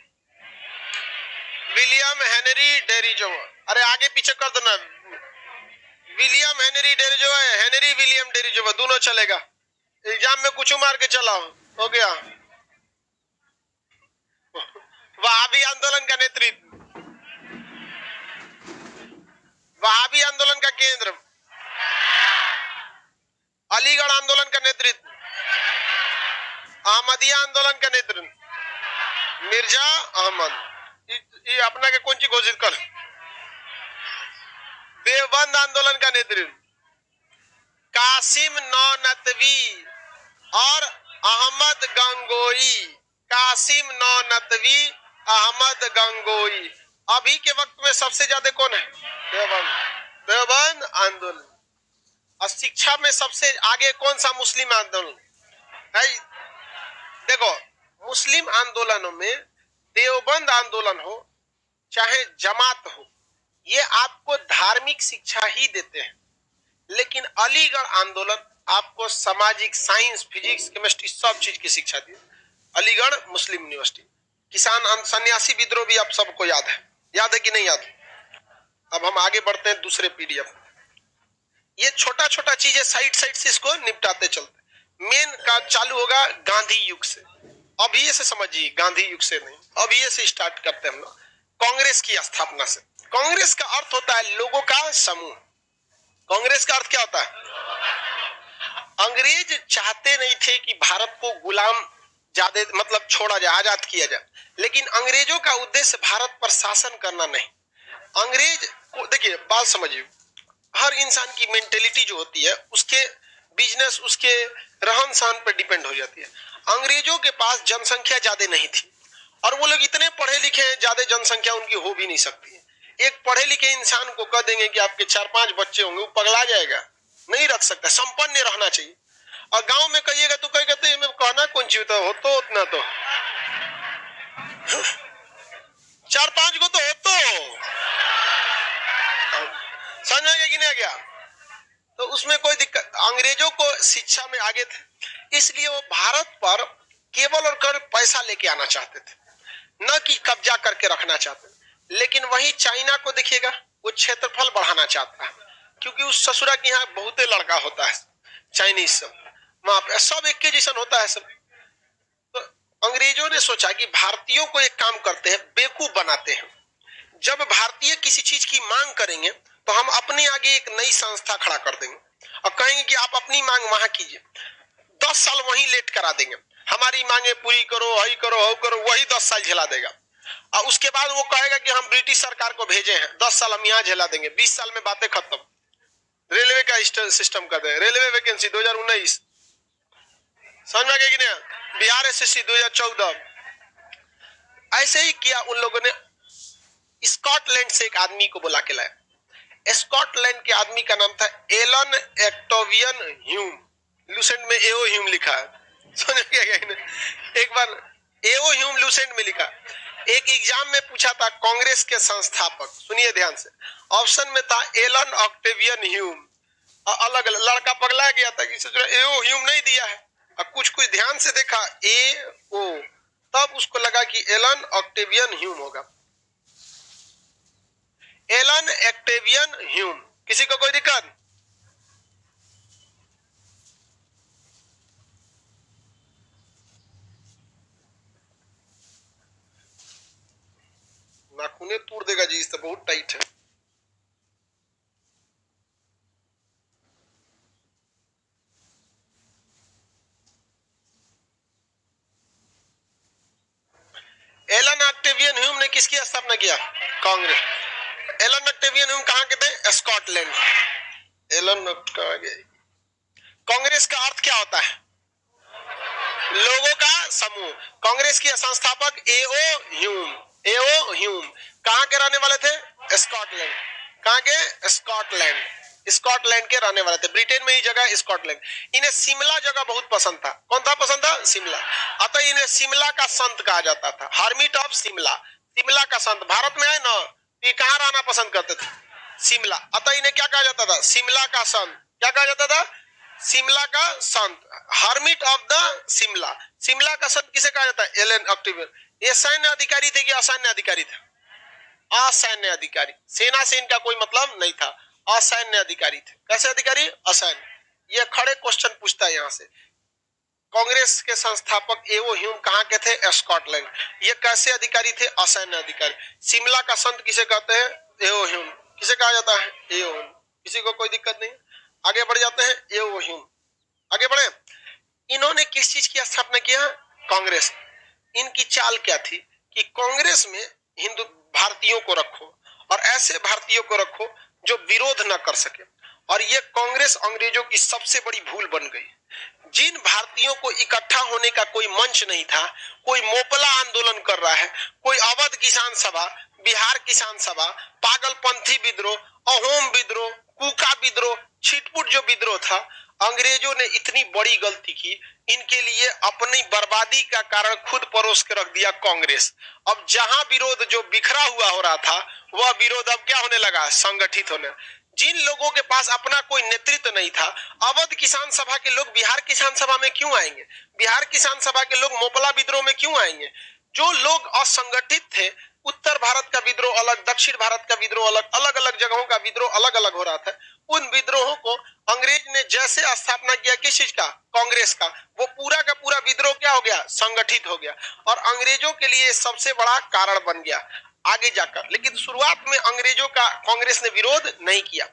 विलियम हेनरी डेरिजो। अरे आगे पीछे कर दो ना, विलियम हेनरी डेरिजो है, हेनरी विलियम डेरिजो, दोनों चलेगा। एग्जाम में कुछ मार के चलाओ, हो गया। वहाबी आंदोलन का नेतृत्व, वहाबी आंदोलन का केंद्र, अलीगढ़ आंदोलन का नेतृत्व, अहमदिया आंदोलन का नेतृत्व मिर्जा अहमद। ये अपना के कौन सी घोषित कर? देवबंद आंदोलन का नेतृत्व कासिम नौनतवी और अहमद गंगोई। कासिम नौनतवी, अहमद गंगोई। अभी के वक्त में सबसे ज्यादा कौन है? देवबंद आंदोलन। और शिक्षा में सबसे आगे कौन सा मुस्लिम आंदोलन है? देखो, मुस्लिम आंदोलनों में देवबंद आंदोलन हो चाहे जमात हो, ये आपको धार्मिक शिक्षा ही देते हैं। लेकिन अलीगढ़ आंदोलन आपको सामाजिक, साइंस, फिजिक्स, केमिस्ट्री सब चीज की शिक्षा दी। अलीगढ़ मुस्लिम यूनिवर्सिटी। किसान सन्यासी विद्रोह भी आप सबको याद है कि नहीं याद? अब हम आगे बढ़ते हैं दूसरे पीडीएफ। ये छोटा छोटा चीजें साइड साइड से इसको निपटाते चलते। मेन का चालू होगा गांधी युग से। अभी से समझिए, गांधी युग से नहीं, अभी से स्टार्ट करते हैं हम लोग। कांग्रेस की स्थापना से। कांग्रेस का अर्थ होता है लोगों का समूह। कांग्रेस का अर्थ क्या होता है? अंग्रेज चाहते नहीं थे कि भारत को गुलाम ज्यादा मतलब छोड़ा जाए, आजाद किया जाए, लेकिन अंग्रेजों का उद्देश्य भारत पर शासन करना नहीं। अंग्रेज को देखिए, बात समझिए, हर इंसान की मेंटेलिटी जो होती है उसके बिजनेस, उसके रहन सहन पर डिपेंड हो जाती है। अंग्रेजों के पास जनसंख्या ज्यादा नहीं थी और वो लोग इतने पढ़े लिखे हैं, ज्यादा जनसंख्या उनकी हो भी नहीं सकती है। एक पढ़े लिखे इंसान को कह देंगे कि आपके 4-5 बच्चे होंगे, वो पगला जाएगा, नहीं रख सकता, संपन्न रहना चाहिए। और गांव में कहिएगा तो कहेगा तो कहना कौन चीज हो तो उतना तो 4-5 को तो हो तो समझ में आ गया कि नहीं आ गया? तो उसमें कोई दिक्कत, अंग्रेजों को शिक्षा में आगे थे, इसलिए वो भारत पर केवल और केवल पैसा लेके आना चाहते थे, न कि कब्जा करके रखना चाहते थे। लेकिन वही चाइना को देखिएगा, वो क्षेत्रफल बढ़ाना चाहता है, क्योंकि उस ससुरा के यहाँ बहुते लड़का होता है, चाइनीज सब, वहां पे सब एक के जैसा होता है सब। तो अंग्रेजों ने सोचा कि भारतीयों को एक काम करते हैं, बेवकूफ बनाते हैं। जब भारतीय किसी चीज की मांग करेंगे तो हम अपने आगे एक नई संस्था खड़ा कर देंगे और कहेंगे कि आप अपनी मांग वहां कीजिए, 10 साल वहीं लेट करा देंगे, हमारी मांगे पूरी करो, हई करो, हव करो, वही 10 साल झेला देगा। और उसके बाद वो कहेगा कि हम ब्रिटिश सरकार को भेजे हैं, 10 साल हम यहाँ झेला देंगे, 20 साल में बातें खत्म। रेलवे का सिस्टम कर दे, रेलवे वैकेंसी 2019, समझ में आ गया कि नहीं? बिहार एसएससी 2014, ऐसे ही किया उन लोगों ने। स्कॉटलैंड से एक आदमी को बुला के लाया। स्कॉटलैंड के आदमी का नाम था एलन एक्टोवियन ह्यूम, लूसेंट में एओ ह्यूम लिखा है, समझ गया क्या? एक बार एओ ह्यूम लूसेंट में लिखा। एक एग्जाम में पूछा था कांग्रेस के संस्थापक, सुनिए ध्यान से, ऑप्शन में था एलन ऑक्टेवियन ह्यूम, अलग अलग लड़का पगला गया था कि एओ ह्यूम नहीं दिया है, और कुछ कुछ ध्यान से देखा ए ओ, तब उसको लगा कि एलन ऑक्टेवियन ह्यूम होगा, एलन एक्टेवियन ह्यूम। किसी को कोई दिक्कत? नाखूने तोड़ देगा जी, इससे बहुत टाइट है। एलन ऑक्टेवियन ह्यूम ने किसकी स्थापना किया? कांग्रेस। एलन ऑक्टेवियन ह्यूम कहां के थे? स्कॉटलैंड। एलन कांग्रेस का अर्थ क्या होता है? लोगों का समूह। कांग्रेस के संस्थापक एओ ह्यूम, एओ ह्यूम कहां के रहने वाले थे? स्कॉटलैंड। कहां के? स्कॉटलैंड, स्कॉटलैंड के रहने वाले थे, ब्रिटेन में ही जगह स्कॉटलैंड। इन्हें शिमला जगह बहुत पसंद था। कौन था पसंद था? शिमला। अतः इन्हें शिमला का संत कहा जाता था, हर्मिट ऑफ शिमला, शिमला का संत। भारत में है ना, ये कहां रहना पसंद करते थे? शिमला। अतः इन्हें क्या कहा जाता था? शिमला का संत। क्या कहा जाता था? शिमला का संत, hermit of the Shimla. Shimla का संत किसे कहा जाता है? Allan Octavian. ये सैन्य अधिकारी थे कि असैन्य अधिकारी थे? असैन्य अधिकारी। सेना से इनका कोई मतलब नहीं था, असैन्य अधिकारी थे। कैसे अधिकारी? असैन्य। ये खड़े क्वेश्चन पूछता है यहाँ से। कांग्रेस के संस्थापक एओ ह्यूम कहाँ के थे? स्कॉटलैंड। ये कैसे अधिकारी थे? असैन्य अधिकारी। शिमला का संत किसे कहते हैं? एओ ह्यूम। किसे कहा जाता है? एओ ह्यूम। किसी को कोई दिक्कत नहीं? आगे बढ़ जाते हैं। एओ ह्यूम आगे बढ़े। इन्होंने किस चीज की स्थापना किया? कांग्रेस। इनकी चाल क्या थी कि कांग्रेस में हिंदू भारतीयों को रखो और ऐसे भारतीयों को रखो जो विरोध न कर सके। और ये कांग्रेस अंग्रेजों की सबसे बड़ी भूल बन गई। जिन भारतीयों को इकट्ठा होने का कोई मंच नहीं था, कोई मोपला आंदोलन कर रहा है, कोई अवध किसान सभा, बिहार किसान सभा, पागलपंथी विद्रोह, अहोम विद्रोह, कूका विद्रोह, छिटपुट जो विद्रोह था, अंग्रेजों ने इतनी बड़ी गलती की। इनके लिए अपनी बर्बादी का कारण खुद परोस के रख दिया कांग्रेस। अब जहां विरोध जो बिखरा हुआ हो रहा था, वह विरोध अब क्या होने लगा? संगठित होने। जिन लोगों के पास अपना कोई नेतृत्व नहीं था, अवध किसान सभा के लोग बिहार किसान सभा में क्यों आएंगे? बिहार किसान सभा के लोग मोपला विद्रोह में क्यों आएंगे? जो लोग असंगठित थे, उत्तर भारत का विद्रोह अलग, दक्षिण भारत का विद्रोह अलग, अलग अलग जगहों का विद्रोह अलग अलग हो रहा था। उन विद्रोहों को अंग्रेज ने जैसे स्थापना किया, किस चीज का? कांग्रेस का, वो पूरा का पूरा विद्रोह क्या हो गया? संगठित हो गया और अंग्रेजों के लिए सबसे बड़ा कारण बन गया आगे जाकर। लेकिन शुरुआत में अंग्रेजों का कांग्रेस ने विरोध नहीं किया।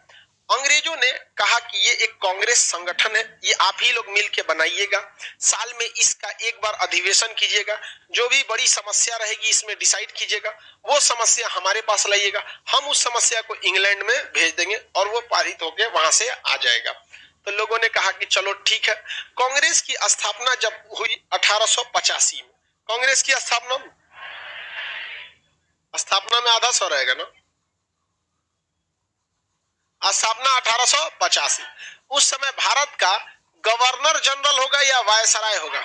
अंग्रेजों ने कहा कि ये एक कांग्रेस संगठन है, ये आप ही लोग मिलके बनाइएगा, साल में इसका एक बार अधिवेशन कीजिएगा, जो भी बड़ी समस्या रहेगी इसमें डिसाइड कीजिएगा, वो समस्या हमारे पास लाइएगा, हम उस समस्या को इंग्लैंड में भेज देंगे और वो पारित होकर वहां से आ जाएगा। तो लोगों ने कहा कि चलो ठीक है। कांग्रेस की स्थापना जब हुई 1885 में, कांग्रेस की स्थापना में आधा सौ रहेगा ना, स्थापना 1885। उस समय भारत का गवर्नर जनरल होगा या वायसराय होगा?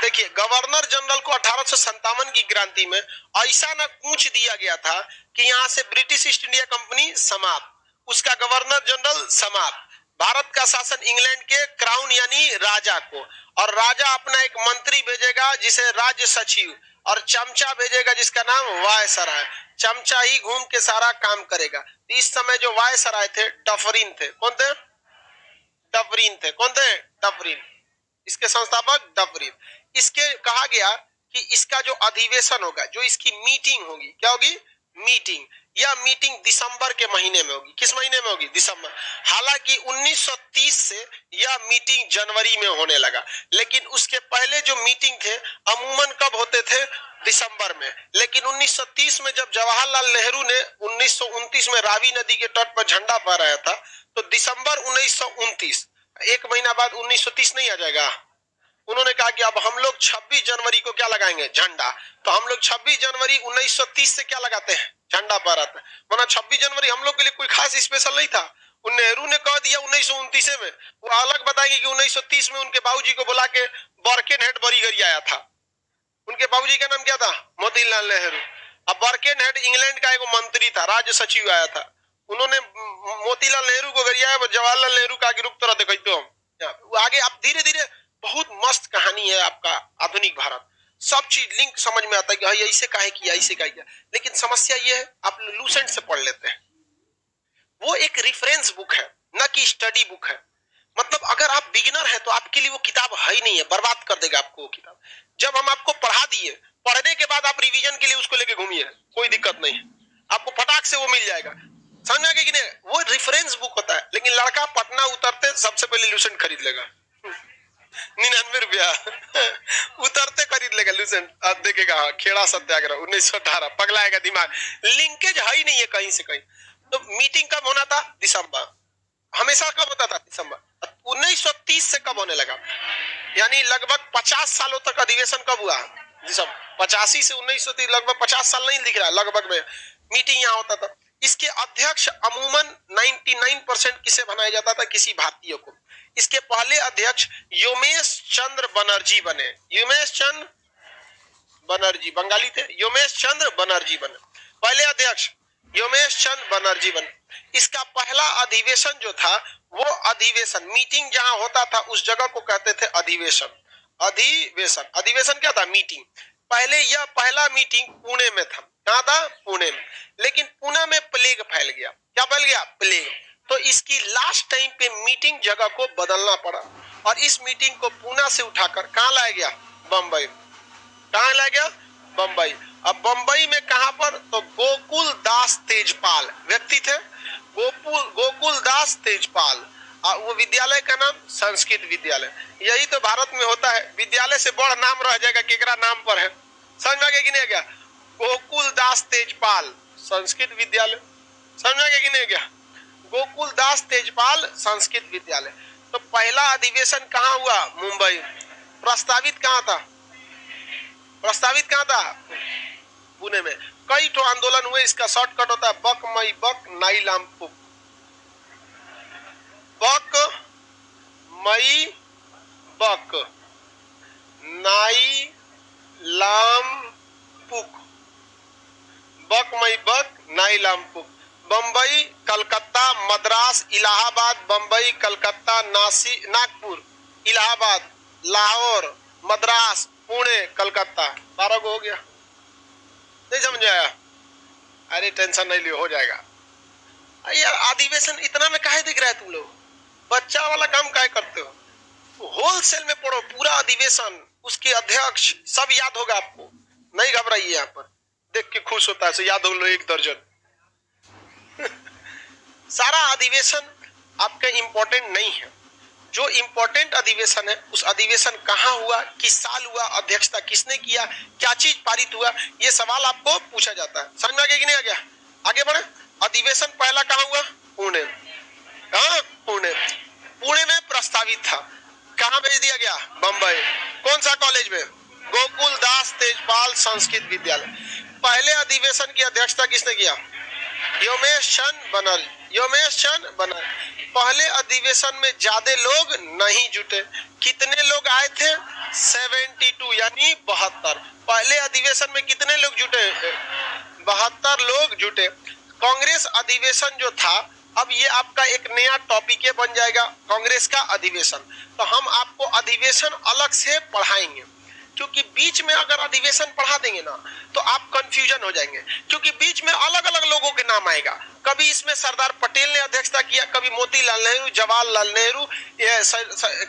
देखिए, गवर्नर जनरल को 1857 की क्रांति में ऐसा ना कूच दिया गया था कि यहां से ब्रिटिश ईस्ट इंडिया कंपनी समाप्त, उसका गवर्नर जनरल समाप्त। भारत का शासन इंग्लैंड के क्राउन यानी राजा को, और राजा अपना एक मंत्री भेजेगा जिसे राज्य सचिव, और चमचा भेजेगा जिसका नाम वायसराय। चमचा ही घूम के सारा काम करेगा। इस समय जो वायसराय थे डफरिन थे। कौन थे? डफरिन थे। कौन थे? डफरिन। इसके संस्थापक डफरिन। इसके कहा गया कि इसका जो अधिवेशन होगा, जो इसकी मीटिंग होगी, क्या होगी? मीटिंग। यह मीटिंग दिसंबर के महीने में होगी। किस महीने में होगी? दिसंबर। हालांकि 1930 से यह मीटिंग जनवरी में होने लगा, लेकिन उसके पहले जो मीटिंग थे अमूमन कब होते थे? दिसंबर में। लेकिन 1930 में जब जवाहरलाल नेहरू ने 1929 में रावी नदी के तट पर झंडा फहराया था, तो दिसंबर 1929, एक महीना बाद 1930 नहीं आ जाएगा? उन्होंने कहा कि अब हम लोग 26 जनवरी को क्या लगाएंगे? झंडा। तो हम लोग 26 जनवरी 1930 से क्या लगाते हैं? झंडा फहराते हैं। वरना 26 जनवरी हम लोग के लिए कोई खास स्पेशल नहीं था। नेहरू ने कह दिया 1929 में, वो अलग बताएंगे कि 1930 में उनके बाबूजी को बुला के बर्केनहेड बरीगरी आया था। उनके बाबूजी का नाम क्या था? मोतीलाल नेहरू। अब बर्केनहेड इंग्लैंड का एक मंत्री था, राज्य सचिव आया था। उन्होंने मोतीलाल नेहरू को गरियाया, जवाहरलाल नेहरू का रुक तरह देखो तो आगे आप धीरे धीरे, बहुत मस्त कहानी है आपका आधुनिक भारत। सब चीज लिंक समझ में आता है कि ऐसे काहे किया, ऐसे काहे किया। लेकिन समस्या ये है, आप लूसेंट से पढ़ लेते हैं। वो एक रेफरेंस बुक है, न कि स्टडी बुक है। मतलब अगर आप बिगिनर हैं तो आपके लिए वो किताब है ही नहीं है, बर्बाद कर देगा आपको वो किताब। जब हम आपको पढ़ा दिए, पढ़ने के बाद आप रिवीजन के लिए उसको लेके घूमिए, कोई दिक्कत नहीं, आपको फटाक से वो मिल जाएगा। समझ में कि नहीं? वो रेफरेंस बुक होता है। लेकिन लड़का पटना उतरते सबसे पहले लूसेंट खरीद लेगा, 99 रुपया उतरते खरीद लेगा लूसेंट। देखेगा खेड़ा सत्याग्रह 1918, पगलाएगा दिमाग। लिंकेज है ही नहीं है कहीं से कहीं। तो मीटिंग कब होना था? दिसंबर। हमेशा कब होता था? दिसंबर। 1930 से कब होने लगा? यानी लगभग 50 सालों तक अधिवेशन कब हुआ? दिसंबर। 85 से 1930, लगभग 50 साल नहीं दिख रहा, लगभग में मीटिंग यहाँ होता था। इसके अध्यक्ष अमूमन 99% किसे बनाया जाता था? किसी भारतीय को। इसके पहले अध्यक्ष योमेश चंद्र बनर्जी बने। योमेश चंद्र बनर्जी बंगाली थे, योमेश चंद्र बनर्जी बने पहले अध्यक्ष, योमेश चंद्र बनर्जी बने। इसका पहला अधिवेशन जो था, वो अधिवेशन, मीटिंग जहां होता था उस जगह को कहते थे अधिवेशन। अधिवेशन, अधिवेशन क्या था? मीटिंग। पहले यह पहला मीटिंग पुणे में था। कहां था? पुणे में। लेकिन पुणे में प्लेग फैल गया। क्या फैल गया? प्लेग। तो इसकी लास्ट टाइम पे मीटिंग जगह को बदलना पड़ा, और इस मीटिंग को पुणे से उठाकर कहां लाया गया? बंबई। कहां लाया गया? बंबई। अब बंबई में कहां पर? तो गोकुल दास तेजपाल व्यक्ति थे, गोकुल दास तेजपाल। वो विद्यालय का नाम संस्कृत विद्यालय। यही तो भारत में होता है, विद्यालय से बड़ा नाम रह जाएगा केकरा नाम पर है। समझ में आ गया कि नहीं? गया गोकुल दास तेजपाल संस्कृत विद्यालय। समझ में आ गया कि नहीं? गया गोकुल दास तेजपाल संस्कृत विद्यालय। तो पहला अधिवेशन कहाँ हुआ? मुंबई। प्रस्तावित कहाँ था? प्रस्तावित कहाँ था? पुणे में। कई तो आंदोलन हुए, इसका शॉर्टकट होता है बक मई बक नाई लाम पुक। बक मई बक नाई लाम पुक। बक मई बक नाई लाम पुक। बंबई, कलकत्ता, मद्रास, इलाहाबाद, बंबई, कलकत्ता, नागपुर, इलाहाबाद, लाहौर, मद्रास, पुणे, कलकत्ता। 12 को हो गया। नहीं समझ आया? अरे टेंशन नहीं लियो, हो जाएगा। यार अधिवेशन इतना में काहे दिख रहा है तुम लोग? बच्चा वाला काम काहे करते हो? होलसेल में पढ़ो पूरा अधिवेशन, उसके अध्यक्ष सब याद होगा आपको। नहीं घबराइए, यहाँ पर देख के खुश होता है, याद हो लो 1 दर्जन। सारा अधिवेशन आपका इंपॉर्टेंट नहीं है। जो इंपॉर्टेंट अधिवेशन है, उस अधिवेशन कहाँ हुआ, किस साल हुआ, अध्यक्षता किसने किया, क्या चीज पारित हुआ, ये सवाल आपको पूछा जाता है। समझ में आ गया कि नहीं आ गया? आगे बढ़े। अधिवेशन पहला कहाँ हुआ? पुणे। हाँ, पुणे। पुणे में प्रस्तावित था। कहाँ भेज दिया गया? बंबई। कौन सा कॉलेज में? गोकुल दास तेजपाल संस्कृत विद्यालय। पहले अधिवेशन की अध्यक्षता किसने किया? योमेश चंद्र बनर्जी। योमेश चंद्र बनर्जी। पहले अधिवेशन में ज्यादा लोग नहीं जुटे। कितने लोग आए थे? 72 यानी 72। पहले अधिवेशन में कितने लोग जुटे? 72 लोग जुटे। कांग्रेस अधिवेशन जो था अब ये आपका एक नया टॉपिक बन जाएगा, कांग्रेस का अधिवेशन। तो हम आपको अधिवेशन अलग से पढ़ाएंगे, क्योंकि बीच में अगर अधिवेशन पढ़ा देंगे ना तो आप कंफ्यूजन हो जाएंगे, क्योंकि बीच में अलग अलग लोगों के नाम आएगा। कभी इसमें सरदार पटेल ने अध्यक्षता किया, कभी मोतीलाल नेहरू, जवाहरलाल नेहरू,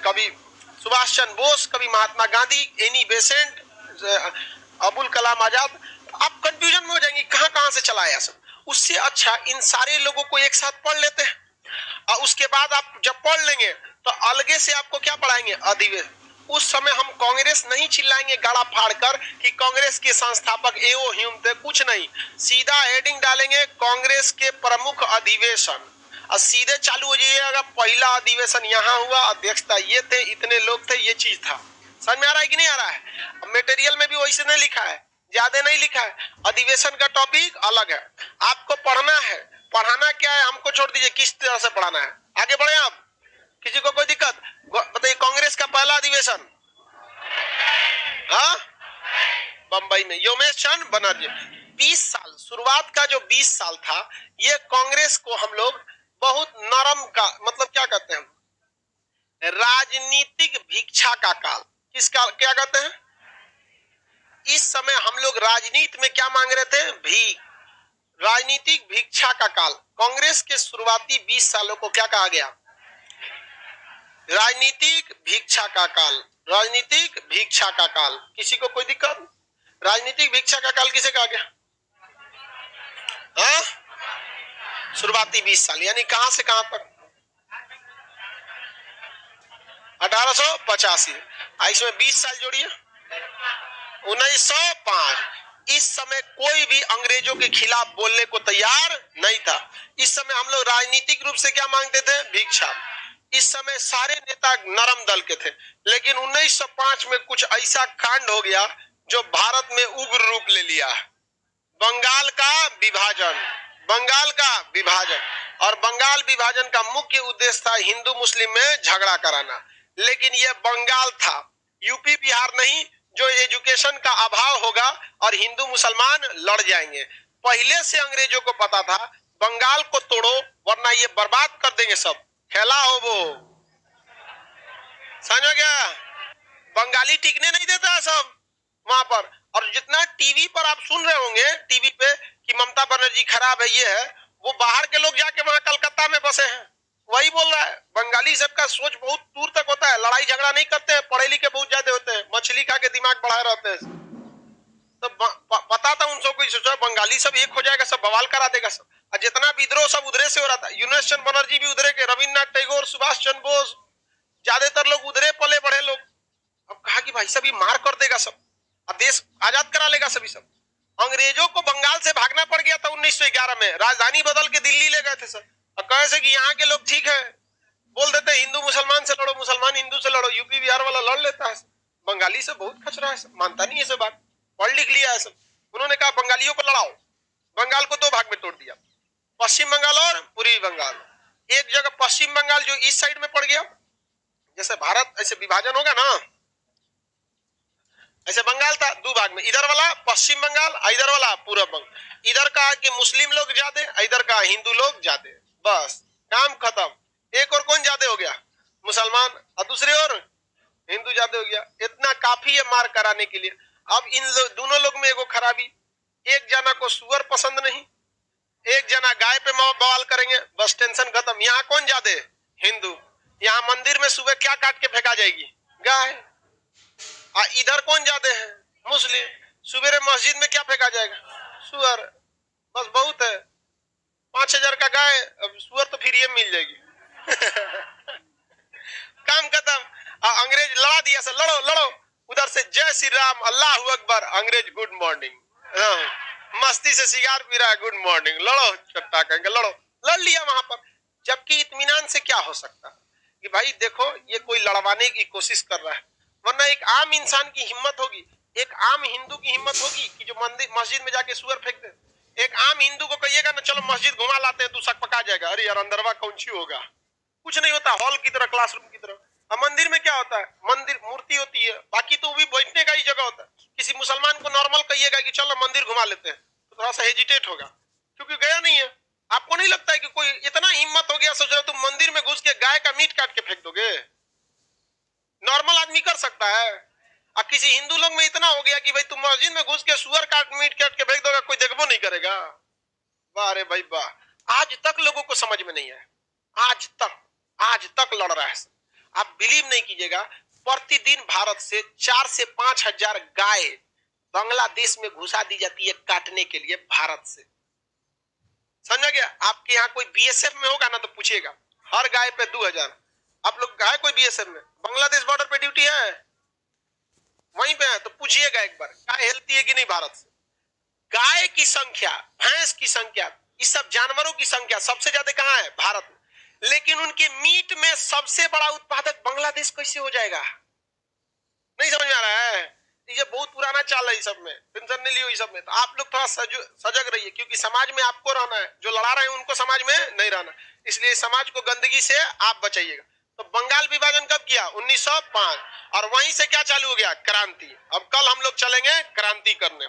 कभी सुभाष चंद्र बोस, कभी महात्मा गांधी, एनी बेसेंट, अबुल कलाम आजाद। आप कंफ्यूजन में हो जाएंगे कहां कहां से चला आया सब। उससे अच्छा इन सारे लोगों को एक साथ पढ़ लेते हैं और उसके बाद आप जब पढ़ लेंगे तो अलगे से आपको क्या पढ़ाएंगे, अधिवेशन। उस समय हम कांग्रेस नहीं चिल्लाएंगे गाड़ा फाड़कर कि कांग्रेस के संस्थापक एओ ह्यूम थे, कुछ नहीं। सीधा हेडिंग डालेंगे कांग्रेस के प्रमुख अधिवेशन और सीधे चालू हो जाइएगा। पहला अधिवेशन यहाँ हुआ, अध्यक्षता ये थे, इतने लोग थे, ये चीज था। समझ में आ रहा है कि नहीं आ रहा है? मटेरियल में भी वैसे नहीं लिखा है, ज्यादा नहीं लिखा है। अधिवेशन का टॉपिक अलग है, आपको पढ़ना है। पढ़ाना क्या है हमको छोड़ दीजिए, किस तरह से पढ़ाना है। आगे बढ़े आप, किसी को कोई दिक्कत? बताइए, कांग्रेस का पहला अधिवेशन हाँ बंबई में, योमेश चंद बनर्जी। 20 साल, शुरुआत का जो 20 साल था, ये कांग्रेस को हम लोग बहुत नरम का मतलब क्या कहते हैं, राजनीतिक भिक्षा का काल। किसका क्या कहते हैं? इस समय हम लोग राजनीति में क्या मांग रहे थे, भीख, राजनीतिक भिक्षा का काल। कांग्रेस के शुरुआती 20 सालों को क्या कहा गया, राजनीतिक भिक्षा का काल। राजनीतिक भिक्षा का काल, किसी को कोई दिक्कत? राजनीतिक भिक्षा का काल किसे कहा गया? हाँ, शुरुआती 20 साल, यानी कहां से कहां तक? 1885। इसमें 20 साल जोड़िए, 1905। इस समय कोई भी अंग्रेजों के खिलाफ बोलने को तैयार नहीं था। इस समय हम लोग राजनीतिक रूप से क्या मांगते थे, भिक्षा। इस समय सारे नेता नरम दल के थे, लेकिन 1905 में कुछ ऐसा कांड हो गया जो भारत में उग्र रूप ले लिया। बंगाल का विभाजन, बंगाल का विभाजन। और बंगाल विभाजन का मुख्य उद्देश्य था हिंदू मुस्लिम में झगड़ा कराना, लेकिन यह बंगाल था, यूपी बिहार नहीं, जो एजुकेशन का अभाव होगा और हिंदू मुसलमान लड़ जाएंगे। पहले से अंग्रेजों को पता था बंगाल को तोड़ो वरना ये बर्बाद कर देंगे सब, खेला हो वो, समझ गया? बंगाली टिकने नहीं देता है सब वहां पर। और जितना टीवी पर आप सुन रहे होंगे, टीवी पे कि ममता बनर्जी खराब है, ये है, वो बाहर के लोग जाके वहां कलकत्ता में बसे हैं, वही बोल रहा है। बंगाली सबका सोच बहुत दूर तक होता है, लड़ाई झगड़ा नहीं करते हैं, पढ़े लिखे बहुत ज्यादा होते हैं, मछली खा के दिमाग बढ़ाए रहते हैं। तो पता था उन सबको, सोचा बंगाली सब एक हो जाएगा, सब बवाल करा देगा सब। और जितना विद्रोह सब उधरे से हो रहा था, योमेश चंद बनर्जी भी उधरे के, रविन्द्रनाथ टैगोर, सुभाष चंद्र बोस, ज्यादातर लोग उधरे पले बढ़े लोग। अब कहा कि भाई सब ये मार कर देगा सब और देश आजाद करा लेगा सभी सब। अंग्रेजों को बंगाल से भागना पड़ गया था 1911 में, राजधानी बदल के दिल्ली ले गए थे सर। और कहे से कि यहाँ के लोग ठीक है, बोल देते हिंदू मुसलमान से लड़ो, मुसलमान हिंदू से लड़ो, यूपी बिहार वाला लड़ लेता है। बंगाली से बहुत खचरा है, मानता नहीं है सब बात, पढ़ लिख लिया है सब। उन्होंने कहा बंगालियों को लड़ाओ, बंगाल को 2 भाग में तोड़ दिया, पश्चिम बंगाल और पूर्वी बंगाल। एक जगह पश्चिम बंगाल जो ईस्ट साइड में पड़ गया, जैसे भारत ऐसे विभाजन होगा ना, ऐसे बंगाल था 2 भाग में, इधर वाला पश्चिम बंगाल, इधर वाला पूर्व बंगाल। इधर का कि मुस्लिम लोग ज्यादा, इधर का हिंदू लोग ज्यादा, बस काम खत्म। एक और कौन ज्यादा हो गया, मुसलमान, और दूसरे और हिंदू ज्यादा हो गया। इतना काफी है मार कराने के लिए। अब इन दोनों लोग में एगो खराबी, एक जना को सुअर पसंद नहीं, एक जना गाय पे बवाल करेंगे, बस टेंशन खत्म। यहाँ कौन ज्यादा है, हिंदू। यहाँ मंदिर में सुबह क्या काट के फेंका जाएगी, गाय। इधर कौन ज्यादा है, मुस्लिम, सुबह मस्जिद में क्या फेंका जाएगा, सुअर। बस बहुत है, 5000 का गाय, अब सुअर तो फिर ये मिल जाएगी। काम खत्म। अंग्रेज लड़ा दिया सर, लड़ो लड़ो। उधर से जय श्री राम, अल्लाह अकबर, अंग्रेज गुड मॉर्निंग, मस्ती से सिगार पी रहा है, गुड मॉर्निंग, लड़ो चट्टा कहेंगे, लड़ो। लड़ लिया वहां पर। जबकि इत्मीनान से क्या हो सकता कि भाई देखो ये कोई लड़वाने की कोशिश कर रहा है, वरना एक आम इंसान की हिम्मत होगी, एक आम हिंदू की हिम्मत होगी कि जो मंदिर मस्जिद में जाके सुअर फेंक दे। एक आम हिंदू को कहिएगा ना चलो मस्जिद घुमा लाते हैं, तू शक पका जाएगा, अरे यार अंदरवा कौन सी होगा, कुछ नहीं होता, हॉल की तरह, क्लासरूम की तरह। अब मंदिर में क्या होता है, मंदिर मूर्ति होती है, बाकी तो भी बैठने का ही जगह होता है। किसी मुसलमान को नॉर्मल कहिएगा कि चलो मंदिर घुमा लेते हैं तो थोड़ा सा हेजिटेट होगा, क्योंकि गया नहीं है। आपको नहीं लगता है कि कोई इतना हिम्मत हो गया, सोच रहे तुम मंदिर में घुस के गाय का मीट काट के फेंक दोगे? नॉर्मल आदमी कर सकता है? अब किसी हिंदू लोग में इतना हो गया कि भाई तुम मस्जिद में घुस के सुअर काट मीट काट के फेंक दोगे, कोई देखबो नहीं करेगा। वाह रे भाई वाह, आज तक लोगों को समझ में नहीं है, आज तक लड़ रहा है। आप बिलीव नहीं कीजिएगा, प्रतिदिन भारत से 4 से 5 हजार गाय बांग्लादेश में घुसा दी जाती है काटने के लिए, भारत से। समझा गया? आपके यहाँ कोई बीएसएफ में होगा ना तो पूछिएगा, हर गाय पे 2000। आप लोग है कोई बीएसएफ में? बांग्लादेश बॉर्डर पे ड्यूटी है, वहीं पे है तो पूछिएगा एक बार, गाय हेल्थी है कि नहीं भारत से? गाय की संख्या, भैंस की संख्या, इस सब जानवरों की संख्या सबसे ज्यादा कहां है? भारत में। लेकिन उनके मीट में सबसे बड़ा उत्पादक बांग्लादेश कैसे हो जाएगा? नहीं समझ में आ रहा है? ये बहुत पुराना चाल है, इस सब में टेंशन नहीं लियो। इस सब में तो आप लोग थोड़ा सजग रहिए, क्योंकि समाज में आपको रहना है, जो लड़ा रहे हैं उनको समाज में नहीं रहना, इसलिए समाज को गंदगी से आप बचाइएगा। तो बंगाल विभाजन कब किया? 1905, और वहीं से क्या चालू हो गया? क्रांति। अब कल हम लोग चलेंगे क्रांति करने।